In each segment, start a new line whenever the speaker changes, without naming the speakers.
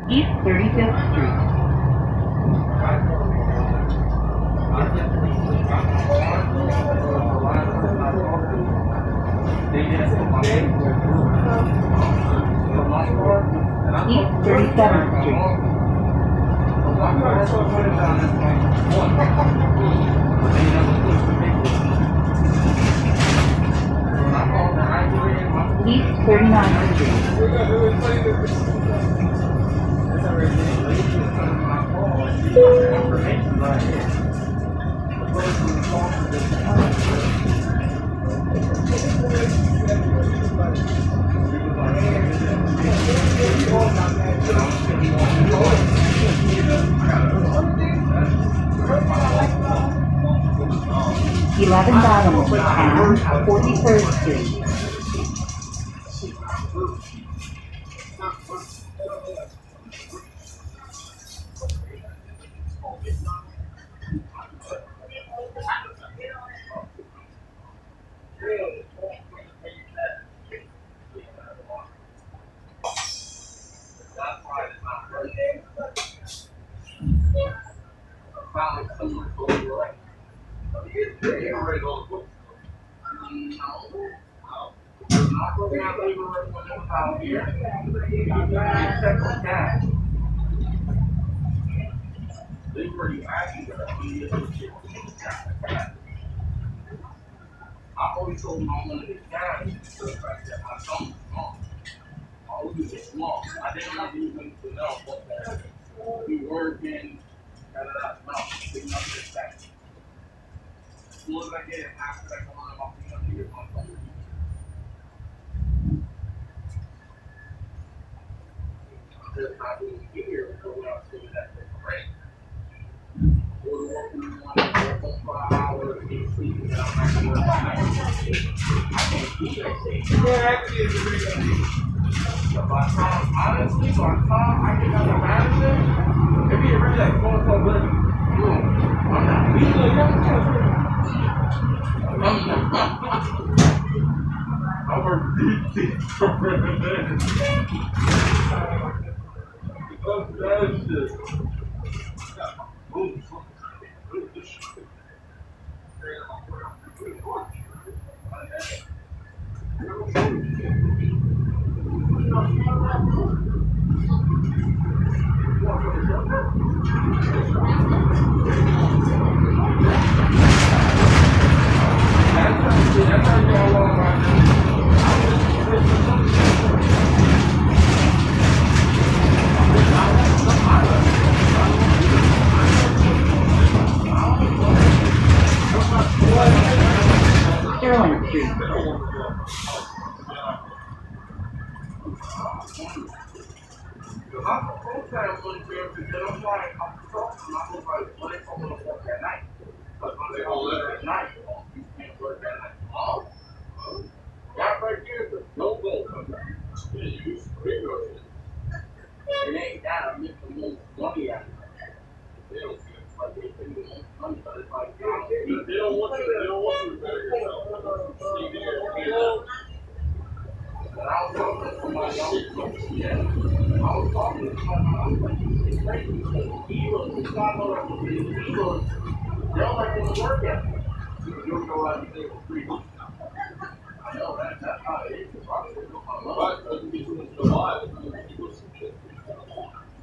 East 35th Street. East 37th Street. 39th Street. $11 and 43rd Street.
I always told my mom to get down because I said my son was small. I was just small. I didn't want even to know what that we were getting out of that mouth, picking up this back. As soon as I get it, after I come on, I'm picking up the phone. Just not being here until we are seeing that break. We're working on 4 hours, keep sleeping, and I'm not going to work. I can't keep that safe. Yeah, actually, it's a great idea. So by the time, honestly, by the time I get out of Madison, it'd be already like 4 o'clock living. I'm not leaving. I'm a deep for that shit.
Sterling Street.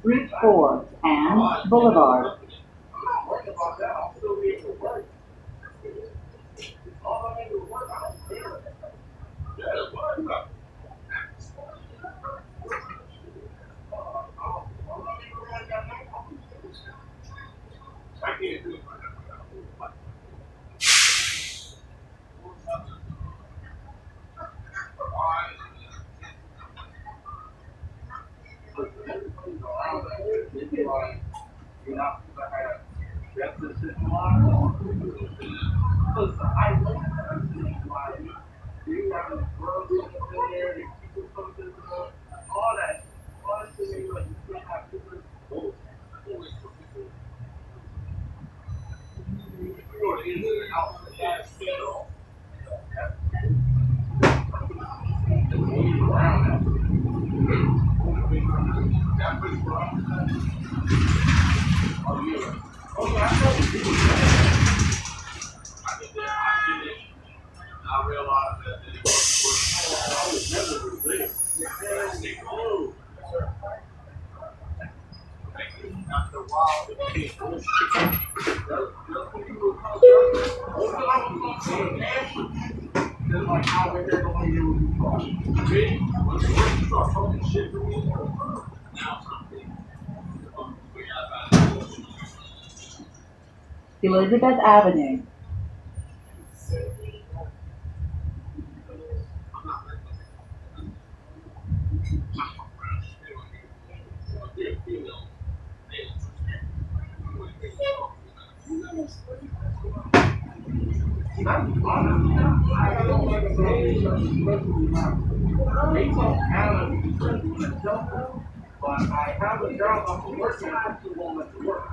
Route 4 and Boulevard.
I realized that it was never there. After a while, it became just like how we're here going to do once you start talking shit to me, now something.
Elizabeth Avenue.
But I have a job I'm working on to want to work.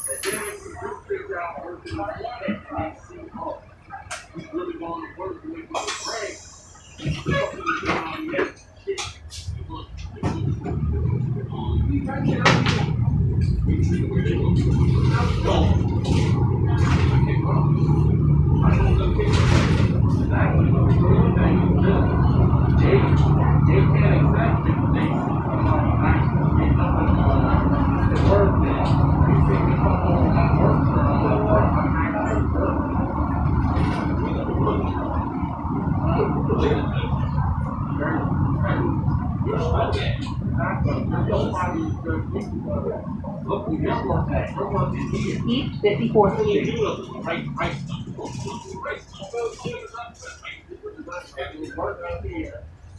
And then if you do figure out working on it and see, oh, he's really going to work with my brain.
East 54th Street.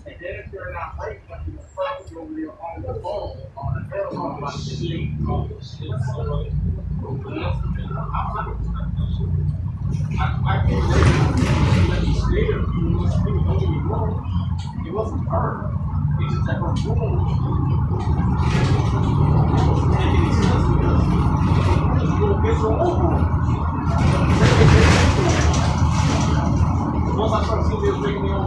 And then if they're not late, you're probably over there on the phone, on the telephone, like I can't let you stay there. It wasn't her. It's just that her room. Once I started seeing this bringing me on.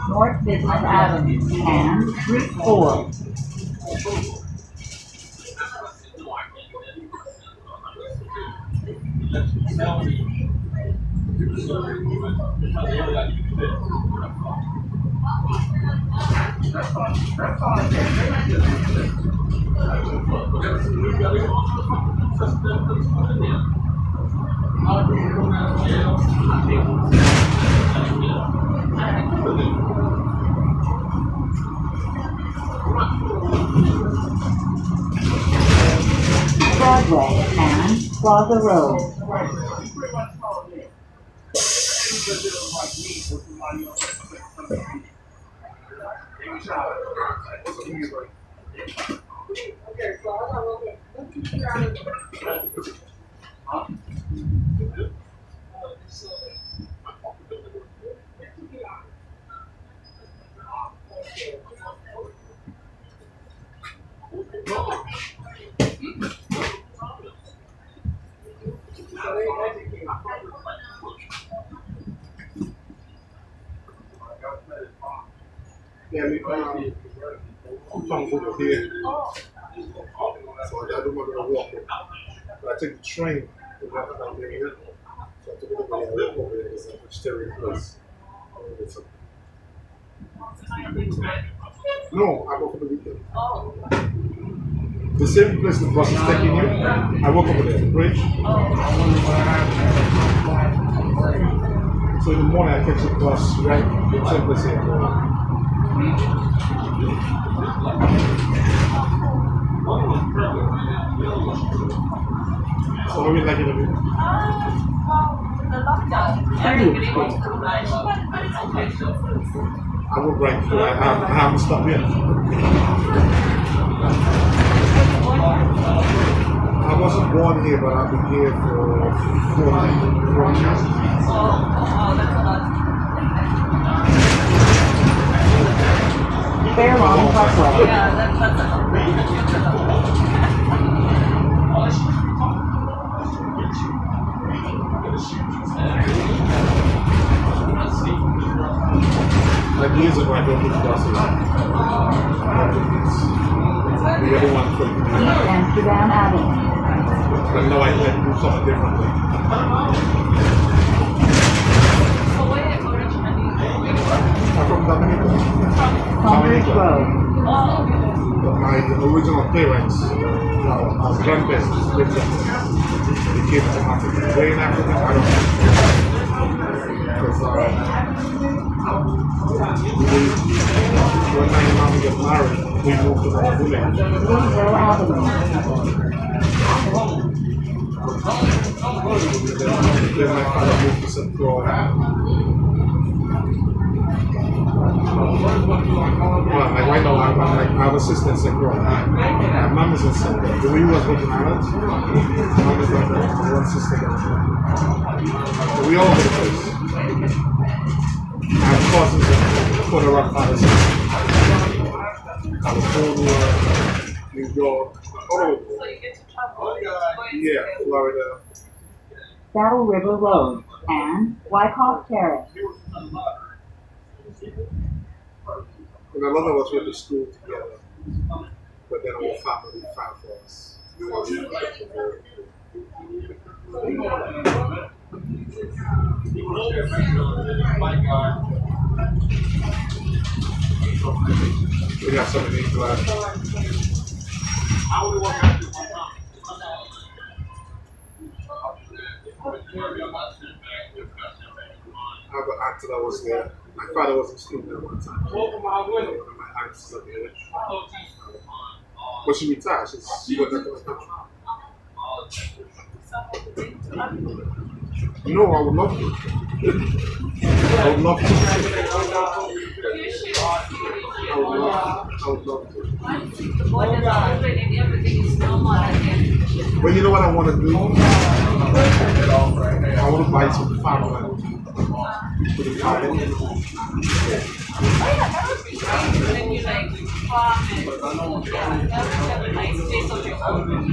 North Business Avenue and Route 4. Broadway and Plaza Road.
Yeah, I'm trying to go here. So I gotta do my little walk. But I take the train to walk down there here. So I took it over there, walk over there, it's a vegetarian place. No, I work for the weekend. The same place the bus is taking you, I walk over there, the bridge. So in the morning I catch the bus, right? The same place here. So what do you like it a bit? I will break through. I haven't stopped yet. I wasn't born here, but I've been here for 4 years.
Fairlawn Parkway.
Like years ago, I don't think buses. The other one for
Amsterdam Avenue.
but no, I had to do something differently. I'm from Dominica.
Saunders Road.
But my original parents, my grandparents, lived there. They came from Africa. Way in Africa, I don't know. Because when my mom got married, we moved to the village.
Greenville Avenue.
Then my father moved to St. Croix. Well, like right now, I have a sister in St. Croix. My mom is in St. Croix. The way you was Virgin Islands, my mom is like one sister there. So we all over the place. I have cousins in Puerto Rock, California, New York, all over. Yeah, Florida.
Saddle River Road and Wyckoff Terrace.
And a lot of us went to school together, but then our family found for us. We got some of these left. I have an aunt that was there. My father was a student at one time. My aunt is up there. But she retired. She went back to the country. You know, I would love to. I would love to. I would love to. But you know what I want to do? I want to buy some farmland. For the garden.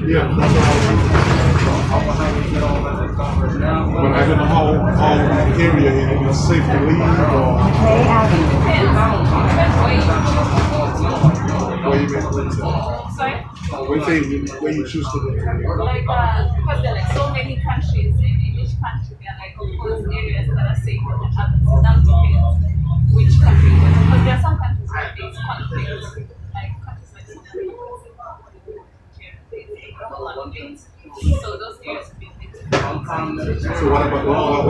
Yeah, that's what I was but I don't know how area is safe to leave or
Clay Avenue.
where you choose to go.
Like, because there are like so many countries in each country, there are like of course areas that are safer than others. So that depends which country. Because there are some countries where there's conflicts, like countries like so those areas have been hit.
So what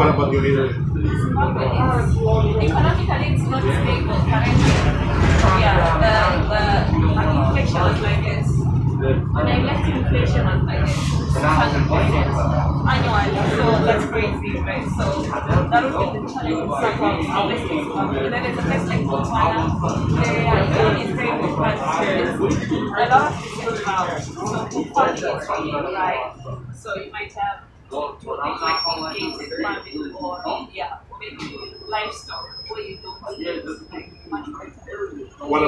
about your area?
Economically, it's not stable currently. Yeah, the inflation is like this. And I left inflation was like this, 100% annually, so that's crazy, right? So that would be the challenge in some places. And then there's a place like Botswana, their economy is very good, but it's a lot of things about, so quality is really right. So you might have like irrigated farming or maybe livestock where you don't get like much better.
What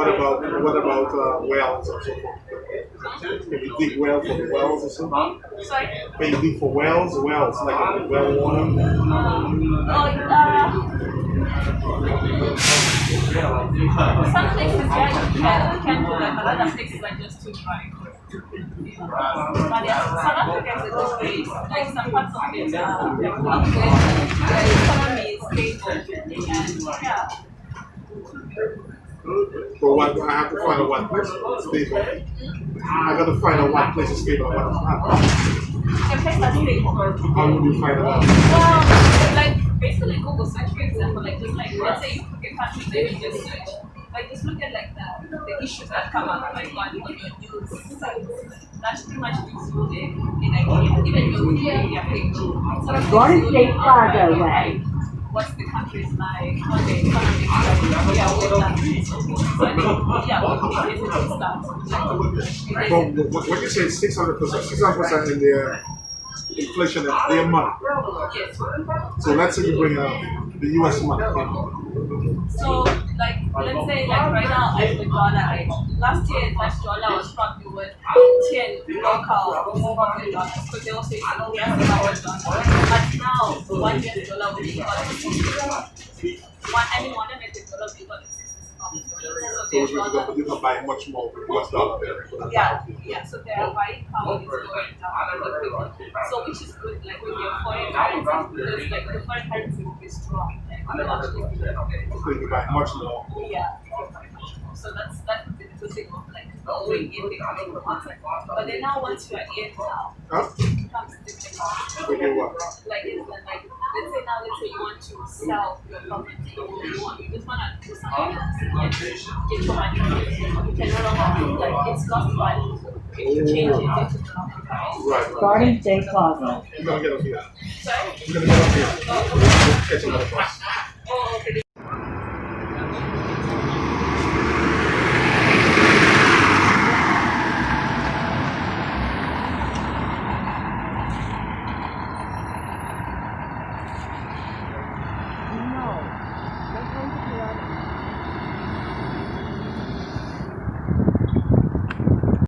about wells or so forth? Can you dig well for the wells or something?
Sorry?
Can you dig for wells like well water?
Some places you can do that, but other places are just too dry. But yeah, South Africa is a good place. Like some parts of it the economy is stable and yeah.
But what I have to find out what place is stable. I gotta find out what place is stable and what is not.
The place that's stable.
How would you find out?
Well, like basically Google search, for example, like just like let's say you pick a country, then you just search. Like just look at like the issues that come up like on your news sites. That pretty much gives you an idea, even your Wikipedia page. Sort of
Garden
gives you
State
an
Plaza
outline,
way.
like, what's the country's like, how the economy is like, yeah, with that and so forth. So I think, yeah, Wikipedia is a good start.
But when you say 600% in their inflation in their money.
Yes.
So let's say you bring the US money.
So, like, let's say, like, right now, like the dollar, right? Last year, that dollar was probably worth 10 local Zimbabwean dollars, because they also use Zimbabwean dollars. But now, $1 US will be about $1 US will be
which means you're gonna buy much more with US dollar there.
Yeah, so their buying power is going down really quickly. So which is good, like with your foreign currency, because like the foreign currency will be strong. Like, you actually be very
So you buy much more.
yeah. So that's the thing of like going in the coming concept. But then now once you are in now,
Huh?
it becomes difficult.
We get what?
Like it's like let's say you want to sell your property, you just wanna do something else and get your money. You can no longer like it's lost value if you change it into the normal price.
Right.
Garden State Plaza.
You're gonna get up here.
Sorry?
You're gonna get up here. Catch another bus.